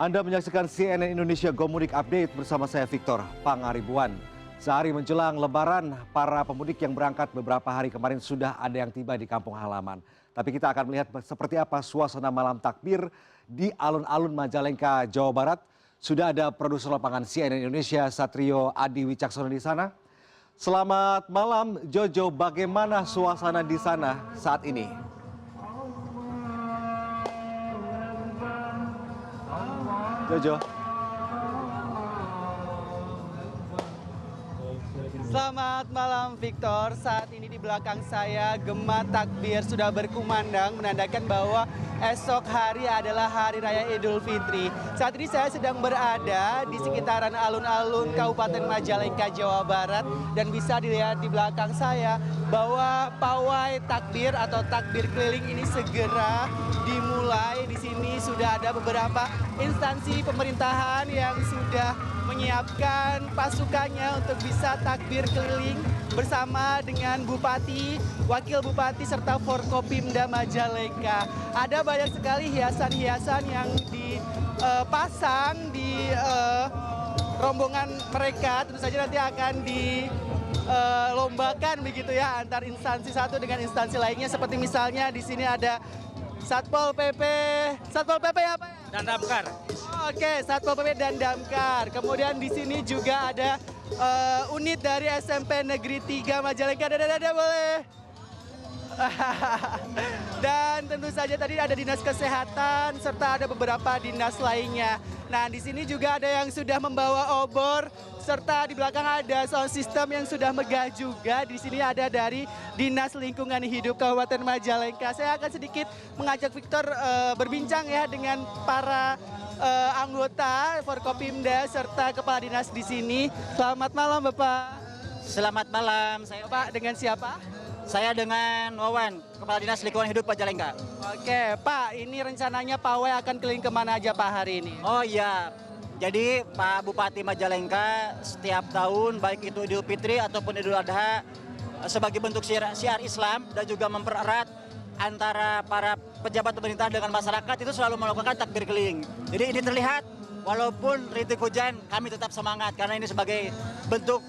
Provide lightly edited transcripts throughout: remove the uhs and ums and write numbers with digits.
Anda menyaksikan CNN Indonesia Gomudik Update bersama saya Victor Pangaribuan. Sehari menjelang Lebaran, para pemudik yang berangkat beberapa hari kemarin sudah ada yang tiba di kampung halaman. Tapi kita akan melihat seperti apa suasana malam takbir di alun-alun Majalengka, Jawa Barat. Sudah ada produser lapangan CNN Indonesia Satrio Adi Wicaksono di sana. Selamat malam Jojo, bagaimana suasana di sana saat ini? Jojo. Selamat malam Victor, saat ini di belakang saya gema takbir sudah berkumandang menandakan bahwa esok hari adalah Hari Raya Idul Fitri. Saat ini saya sedang berada di sekitaran alun-alun Kabupaten Majalengka, Jawa Barat. Dan bisa dilihat di belakang saya bahwa pawai takbir atau takbir keliling ini segera dimulai. Di sini sudah ada beberapa instansi pemerintahan yang sudah menyiapkan pasukannya untuk bisa takbir keliling bersama dengan Bupati, Wakil Bupati, serta Forkopimda Majalengka. Ada banyak sekali hiasan-hiasan yang dipasang di rombongan mereka. Tentu saja nanti akan dilombakan begitu ya antar instansi satu dengan instansi lainnya. Seperti misalnya di sini ada Satpol PP. Satpol PP apa ya? Dan Damkar. Oke, Satpol PP dan Damkar. Kemudian di sini juga ada unit dari SMP Negeri 3 Majalengka. Dada boleh. Dan tentu saja tadi ada dinas kesehatan serta ada beberapa dinas lainnya. Nah, di sini juga ada yang sudah membawa obor serta di belakang ada sound system yang sudah megah juga. Di sini ada dari Dinas Lingkungan Hidup Kabupaten Majalengka. Saya akan sedikit mengajak Victor berbincang ya dengan para anggota Forkopimda serta kepala dinas di sini. Selamat malam Bapak. Selamat malam. Saya Pak, dengan siapa? Saya dengan Wawan, Kepala Dinas Lingkungan Hidup Majalengka. Oke, Pak, ini rencananya pawai akan keliling kemana aja Pak hari ini? Oh iya, jadi Pak Bupati Majalengka setiap tahun baik itu Idul Fitri ataupun Idul Adha sebagai bentuk syiar Islam dan juga mempererat antara para pejabat pemerintah dengan masyarakat itu selalu melakukan takbir keliling. Jadi ini terlihat walaupun rintik hujan kami tetap semangat karena ini sebagai bentuk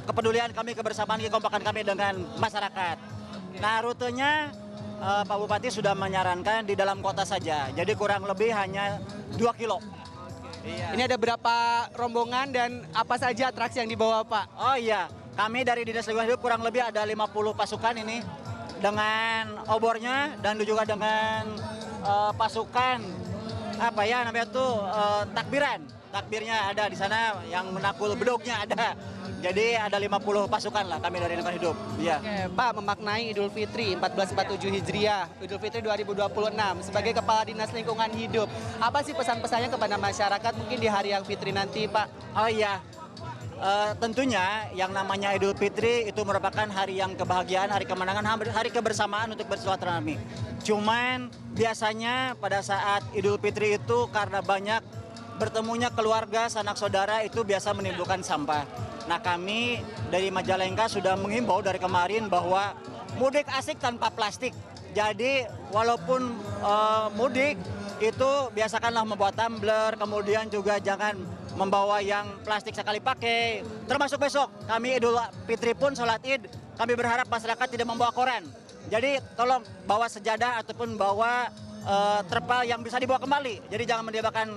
kepedulian kami, kebersamaan, kekompakan kami dengan masyarakat. Nah, rutenya Pak Bupati sudah menyarankan di dalam kota saja. Jadi kurang lebih hanya 2 kilo. Iya. Ini ada berapa rombongan dan apa saja atraksi yang dibawa Pak? Oh iya, kami dari Dinas Lingkungan Hidup kurang lebih ada 50 pasukan ini dengan obornya dan juga dengan pasukan apa ya namanya tuh takbiran. Takbirnya ada di sana, yang menakul bedognya ada. Jadi ada 50 pasukan lah kami dari Lingkungan Hidup. Iya. Oke, Pak, memaknai Idul Fitri 1447 Hijriah, Idul Fitri 2026 sebagai Kepala Dinas Lingkungan Hidup. Apa sih pesan-pesannya kepada masyarakat mungkin di hari yang Fitri nanti, Pak? Oh iya. Tentunya yang namanya Idul Fitri itu merupakan hari yang kebahagiaan, hari kemenangan, hari kebersamaan untuk bersilaturahmi. Cuman biasanya pada saat Idul Fitri itu karena banyak bertemunya keluarga, sanak saudara itu biasa menimbulkan sampah. Nah, kami dari Majalengka sudah menghimbau dari kemarin bahwa mudik asik tanpa plastik. Jadi walaupun mudik itu biasakanlah membawa tumbler, kemudian juga jangan membawa yang plastik sekali pakai. Termasuk besok kami Idul Fitri pun sholat Id, kami berharap masyarakat tidak membawa koran. Jadi tolong bawa sejadah ataupun bawa terpal yang bisa dibawa kembali. Jadi jangan menyebabkan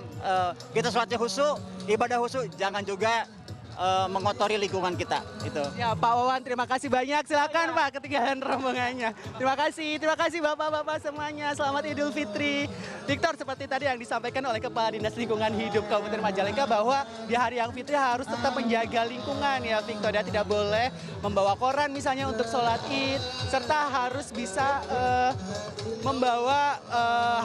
kita sholatnya khusyuk, ibadah khusyuk, jangan juga mengotori lingkungan kita. Itu. Ya, Pak Wawan, terima kasih banyak. Silakan Pak, ketinggalan rombongannya. Terima kasih Bapak-bapak semuanya. Selamat Idul Fitri. Victor, seperti tadi yang disampaikan oleh Kepala Dinas Lingkungan Hidup Kabupaten Majalengka bahwa di hari yang Fitri harus tetap menjaga lingkungan ya Victor. Dia tidak boleh membawa koran misalnya untuk sholat Id, serta harus bisa membawa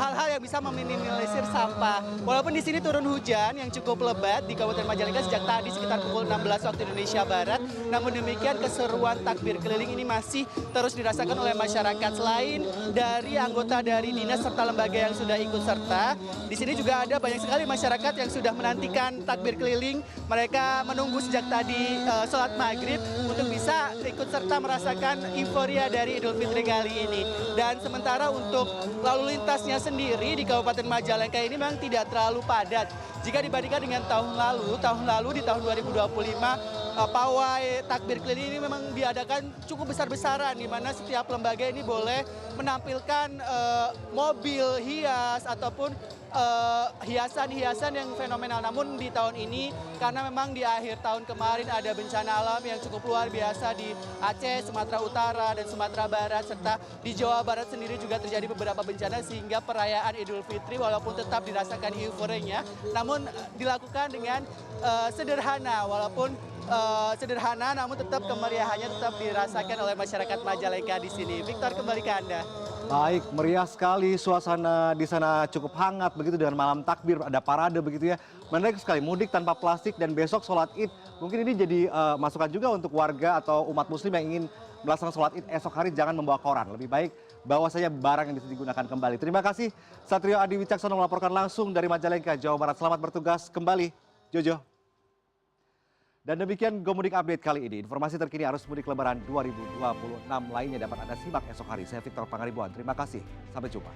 hal-hal yang bisa meminimalisir sampah. Walaupun di sini turun hujan yang cukup lebat di Kabupaten Majalengka sejak tadi sekitar pukul 16 waktu Indonesia Barat. Namun demikian keseruan takbir keliling ini masih terus dirasakan oleh masyarakat. Selain dari anggota dari dinas serta lembaga yang sudah ikut serta, di sini juga ada banyak sekali masyarakat yang sudah menantikan takbir keliling. mereka menunggu sejak tadi sholat maghrib untuk bisa ikut serta merasakan euforia dari Idul Fitri kali ini. Dan sementara untuk lalu lintasnya sendiri di Kabupaten Majalengka ini memang tidak terlalu padat. Jika dibandingkan dengan tahun lalu di tahun 2025 pawai takbir keliling ini memang diadakan cukup besar-besaran, di mana setiap lembaga ini boleh menampilkan mobil hias ataupun hiasan-hiasan yang fenomenal. Namun di tahun ini karena memang di akhir tahun kemarin ada bencana alam yang cukup luar biasa di Aceh, Sumatera Utara dan Sumatera Barat, serta di Jawa Barat sendiri juga terjadi beberapa bencana, sehingga perayaan Idul Fitri walaupun tetap dirasakan euforianya, namun dilakukan dengan sederhana, walaupun sederhana namun tetap kemeriahannya tetap dirasakan oleh masyarakat Majalengka di sini. Victor, kembali ke Anda. Baik, meriah sekali suasana di sana, cukup hangat begitu dengan malam takbir, ada parade begitu ya. Menarik sekali, mudik tanpa plastik dan besok sholat id. Mungkin ini jadi masukan juga untuk warga atau umat muslim yang ingin melaksanakan sholat id esok hari, jangan membawa koran. Lebih baik bawa saja barang yang bisa digunakan kembali. Terima kasih Satrio Adi Wicaksono melaporkan langsung dari Majalengka, Jawa Barat. Selamat bertugas kembali, Jojo. Dan demikian Gomudik Update kali ini. Informasi terkini arus mudik lebaran 2026 lainnya dapat Anda simak esok hari. Saya Victor Pangaribuan. Terima kasih. Sampai jumpa.